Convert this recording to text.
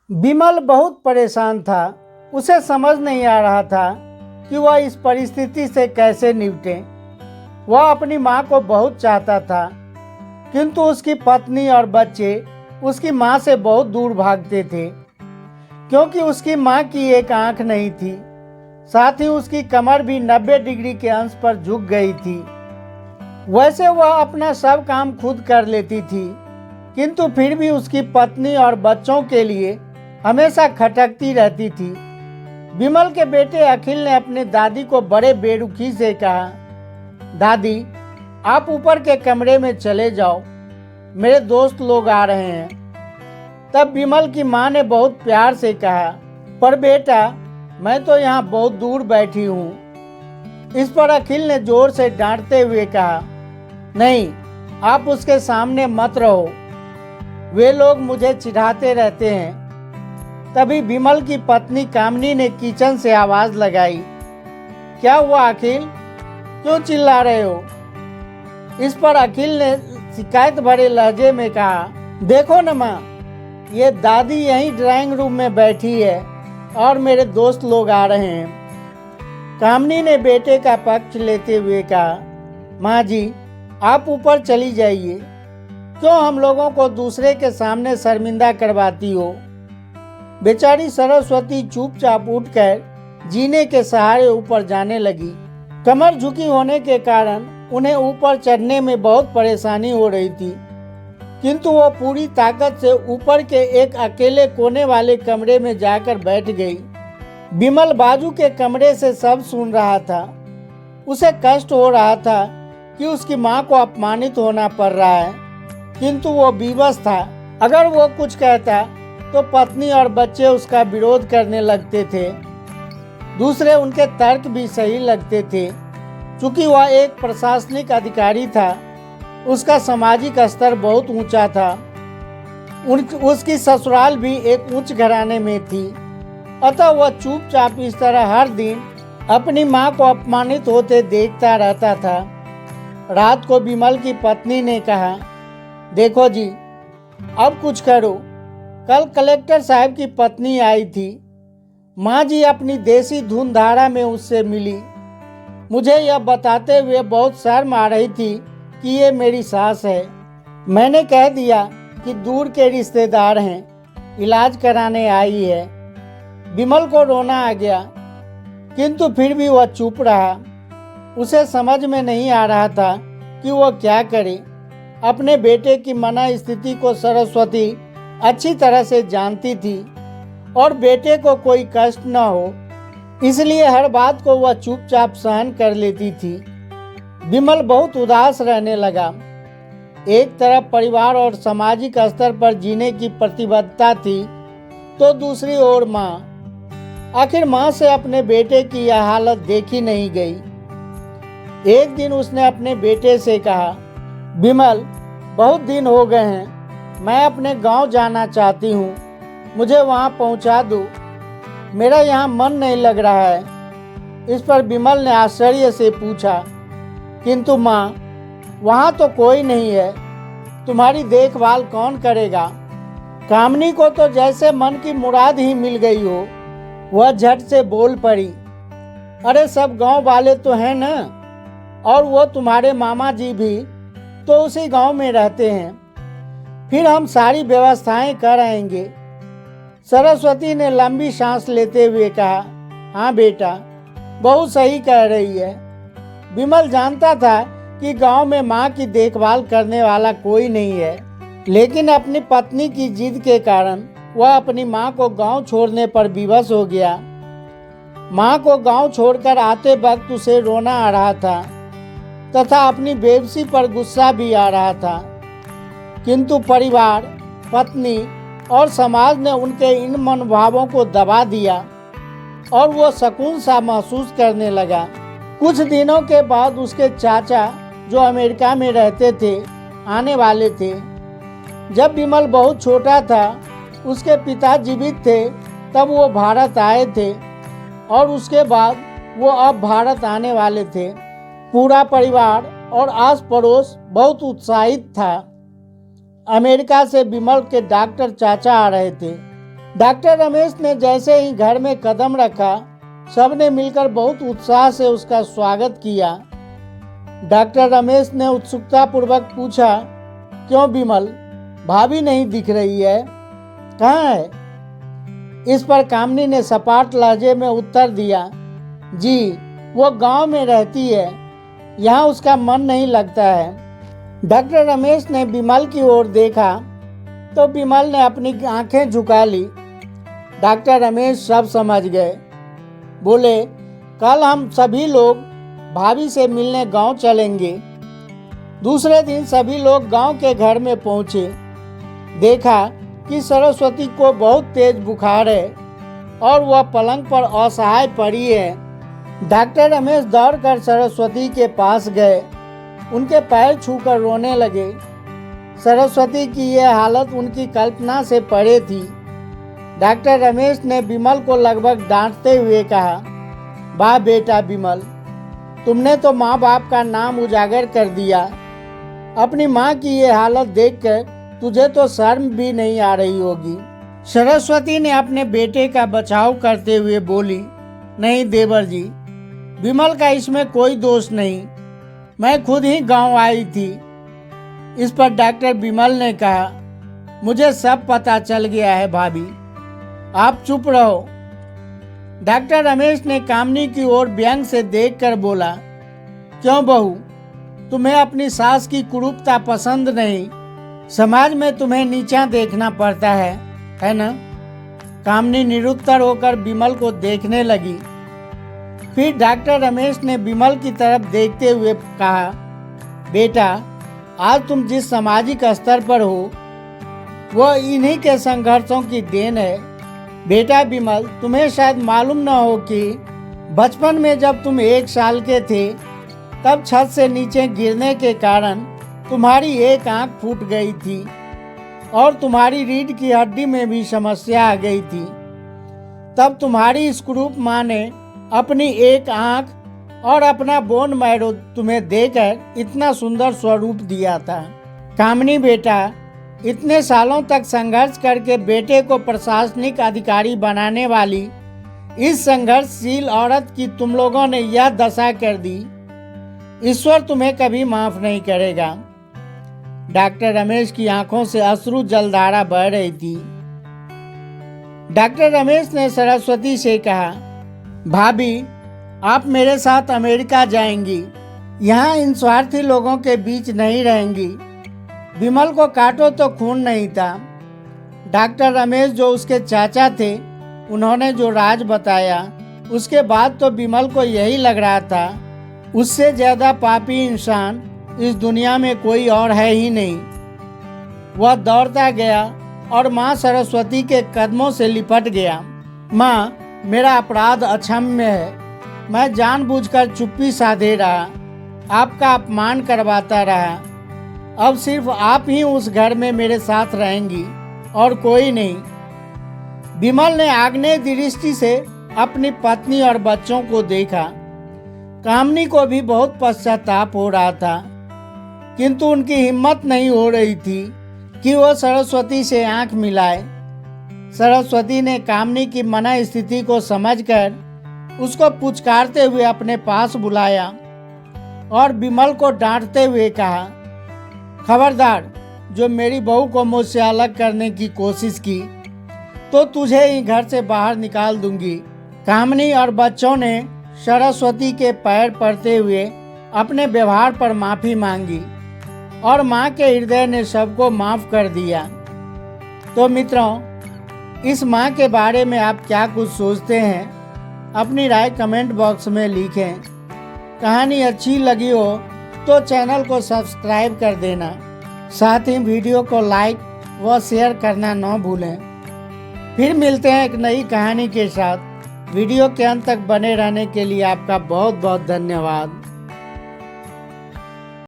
विमल बहुत परेशान था। उसे समझ नहीं आ रहा था कि वह इस परिस्थिति से कैसे निपटे। वह अपनी माँ को बहुत चाहता था, किंतु उसकी पत्नी और बच्चे उसकी माँ से बहुत दूर भागते थे, क्योंकि उसकी माँ की एक आंख नहीं थी। साथ ही उसकी कमर भी 90 डिग्री के अंश पर झुक गई थी। वैसे वह अपना सब काम खुद कर लेती थी, किंतु फिर भी उसकी पत्नी और बच्चों के लिए हमेशा खटकती रहती थी। विमल के बेटे अखिल ने अपनी दादी को बड़े बेरुखी से कहा, दादी, आप ऊपर के कमरे में चले जाओ, मेरे दोस्त लोग आ रहे हैं। तब विमल की माँ ने बहुत प्यार से कहा, पर बेटा, मैं तो यहाँ बहुत दूर बैठी हूँ। इस पर अखिल ने जोर से डांटते हुए कहा, नहीं, आप उसके सामने मत रहो, वे लोग मुझे चिढ़ाते रहते हैं। तभी विमल की पत्नी कामनी ने किचन से आवाज लगाई, क्या हुआ अखिल, क्यों चिल्ला रहे हो? इस पर अखिल ने शिकायत भरे लहजे में कहा, देखो न माँ, ये दादी यहीं ड्राइंग रूम में बैठी है और मेरे दोस्त लोग आ रहे हैं। कामनी ने बेटे का पक्ष लेते हुए कहा, माँ जी, आप ऊपर चली जाइए, क्यों हम लोगों को दूसरे के सामने शर्मिंदा करवाती हो? बेचारी सरस्वती चुपचाप उठकर जीने के सहारे ऊपर जाने लगी। कमर झुकी होने के कारण उन्हें ऊपर चढ़ने में बहुत परेशानी हो रही थी, किंतु वो पूरी ताकत से ऊपर के एक अकेले कोने वाले कमरे में जाकर बैठ गई। विमल बाजू के कमरे से सब सुन रहा था। उसे कष्ट हो रहा था कि उसकी माँ को अपमानित होना पड़ रहा है, किंतु वो विवश था। अगर वो कुछ कहता तो पत्नी और बच्चे उसका विरोध करने लगते थे। दूसरे उनके तर्क भी सही लगते थे। चूंकि वह एक प्रशासनिक अधिकारी था, उसका सामाजिक स्तर बहुत ऊंचा था। उसकी ससुराल भी एक उच्च घराने में थी, अतः वह चुपचाप इस तरह हर दिन अपनी माँ को अपमानित होते देखता रहता था। रात को विमल की पत्नी ने कहा, देखो जी, अब कुछ करो। कल कलेक्टर साहब की पत्नी आई थी। माँ जी अपनी देसी धुन धारा में उससे मिली। मुझे यह बताते हुए बहुत शर्म आ रही थी कि ये मेरी सास है। मैंने कह दिया कि दूर के रिश्तेदार हैं, इलाज कराने आई है। विमल को रोना आ गया, किंतु फिर भी वह चुप रहा। उसे समझ में नहीं आ रहा था कि वह क्या करे। अपने बेटे की मना स्थिति को सरस्वती अच्छी तरह से जानती थी और बेटे को कोई कष्ट न हो, इसलिए हर बात को वह चुपचाप सहन कर लेती थी। विमल बहुत उदास रहने लगा। एक तरफ परिवार और सामाजिक स्तर पर जीने की प्रतिबद्धता थी, तो दूसरी ओर माँ। आखिर माँ से अपने बेटे की यह हालत देखी नहीं गई। एक दिन उसने अपने बेटे से कहा, विमल, बहुत दिन हो गए हैं, मैं अपने गांव जाना चाहती हूँ, मुझे वहाँ पहुँचा दो, मेरा यहाँ मन नहीं लग रहा है। इस पर विमल ने आश्चर्य से पूछा, किंतु माँ, वहाँ तो कोई नहीं है, तुम्हारी देखभाल कौन करेगा? कामनी को तो जैसे मन की मुराद ही मिल गई हो। वह झट से बोल पड़ी, अरे सब गांव वाले तो हैं ना, और वो तुम्हारे मामा जी भी तो उसी गांव में रहते हैं, फिर हम सारी व्यवस्थाएं कर आएंगे। सरस्वती ने लंबी सांस लेते हुए कहा, हाँ बेटा, बहुत सही कह रही है। विमल जानता था कि गांव में माँ की देखभाल करने वाला कोई नहीं है, लेकिन अपनी पत्नी की जिद के कारण वह अपनी माँ को गांव छोड़ने पर विवश हो गया। माँ को गांव छोड़कर आते वक्त उसे रोना आ रहा था तथा अपनी बेबसी पर गुस्सा भी आ रहा था, किंतु परिवार, पत्नी और समाज ने उनके इन मनोभावों को दबा दिया और वो सुकून सा महसूस करने लगा। कुछ दिनों के बाद उसके चाचा, जो अमेरिका में रहते थे, आने वाले थे। जब विमल बहुत छोटा था, उसके पिता जीवित थे, तब वो भारत आए थे और उसके बाद वो अब भारत आने वाले थे। पूरा परिवार और आस पड़ोस बहुत उत्साहित था। अमेरिका से विमल के डॉक्टर चाचा आ रहे थे। डॉक्टर रमेश ने जैसे ही घर में कदम रखा, सबने मिलकर बहुत उत्साह से उसका स्वागत किया। डॉक्टर रमेश ने उत्सुकतापूर्वक पूछा, क्यों विमल, भाभी नहीं दिख रही है, कहाँ है? इस पर कामनी ने सपाट लहजे में उत्तर दिया, जी वो गांव में रहती है, यहाँ उसका मन नहीं लगता है। डॉक्टर रमेश ने विमल की ओर देखा तो विमल ने अपनी आंखें झुका ली। डॉक्टर रमेश सब समझ गए। बोले, कल हम सभी लोग भाभी से मिलने गांव चलेंगे। दूसरे दिन सभी लोग गांव के घर में पहुंचे। देखा कि सरस्वती को बहुत तेज बुखार है और वह पलंग पर असहाय पड़ी है। डॉक्टर रमेश दौड़कर सरस्वती के पास गए, उनके पैर छूकर रोने लगे। सरस्वती की यह हालत उनकी कल्पना से परे थी। डॉक्टर रमेश ने विमल को लगभग डांटते हुए कहा, वाह बेटा विमल, तुमने तो माँ बाप का नाम उजागर कर दिया। अपनी माँ की ये हालत देखकर तुझे तो शर्म भी नहीं आ रही होगी। सरस्वती ने अपने बेटे का बचाव करते हुए बोली, नहीं देवर जी, विमल का इसमें कोई दोष नहीं, मैं खुद ही गांव आई थी। इस पर डॉक्टर विमल ने कहा, मुझे सब पता चल गया है भाभी, आप चुप रहो। डॉक्टर रमेश ने कामनी की ओर व्यंग से देखकर बोला, क्यों बहू, तुम्हें अपनी सास की कुरूपता पसंद नहीं? समाज में तुम्हें नीचा देखना पड़ता है ना? कामनी निरुत्तर होकर विमल को देखने लगी। फिर डॉक्टर रमेश ने विमल की तरफ देखते हुए कहा, बेटा, आज तुम जिस सामाजिक स्तर पर हो वह इन्हीं के संघर्षों की देन है। बेटा विमल, तुम्हें शायद मालूम न हो कि बचपन में जब तुम 1 साल के थे तब छत से नीचे गिरने के कारण तुम्हारी एक आंख फूट गई थी और तुम्हारी रीढ़ की हड्डी में भी समस्या आ गई थी। तब तुम्हारी इस कुरूप माँ ने अपनी एक आंख और अपना बोन मैरो तुम्हें देकर इतना सुंदर स्वरूप दिया था। कामनी बेटा, इतने सालों तक संघर्ष करके बेटे को प्रशासनिक अधिकारी बनाने वाली इस संघर्षशील औरत की तुम लोगों ने यह दशा कर दी। ईश्वर तुम्हें कभी माफ नहीं करेगा। डॉक्टर रमेश की आंखों से अश्रु जलधारा बह रही थी। डॉक्टर रमेश ने सरस्वती से कहा, भाभी, आप मेरे साथ अमेरिका जाएंगी, यहाँ इन स्वार्थी लोगों के बीच नहीं रहेंगी। विमल को काटो तो खून नहीं था। डॉक्टर रमेश जो उसके चाचा थे, उन्होंने जो राज बताया, उसके बाद तो विमल को यही लग रहा था, उससे ज्यादा पापी इंसान इस दुनिया में कोई और है ही नहीं। वह दौड़ता गया और माँ सरस्वती के कदमों से लिपट गया। माँ, मेरा अपराध अक्षम्य है, मैं जानबूझकर चुप्पी साधे रहा, आपका अपमान करवाता रहा। अब सिर्फ आप ही उस घर में मेरे साथ रहेंगी और कोई नहीं। विमल ने आग्नेय दृष्टि से अपनी पत्नी और बच्चों को देखा। कामनी को भी बहुत पश्चाताप हो रहा था, किंतु उनकी हिम्मत नहीं हो रही थी कि वो सरस्वती से आंख मिलाए। सरस्वती ने कामनी की मना स्थिति को समझकर उसको पुचकारते हुए अपने पास बुलाया और विमल को डांटते हुए कहा, खबरदार, जो मेरी बहू को मुझसे अलग करने की कोशिश की तो तुझे ही घर से बाहर निकाल दूंगी। कामनी और बच्चों ने सरस्वती के पैर पड़ते हुए अपने व्यवहार पर माफी मांगी और माँ के हृदय ने सबको माफ कर दिया। तो मित्रों, इस माँ के बारे में आप क्या कुछ सोचते हैं? अपनी राय कमेंट बॉक्स में लिखें। कहानी अच्छी लगी हो तो चैनल को सब्सक्राइब कर देना, साथ ही वीडियो को लाइक व शेयर करना न भूलें। फिर मिलते हैं एक नई कहानी के साथ। वीडियो के अंत तक बने रहने के लिए आपका बहुत बहुत धन्यवाद।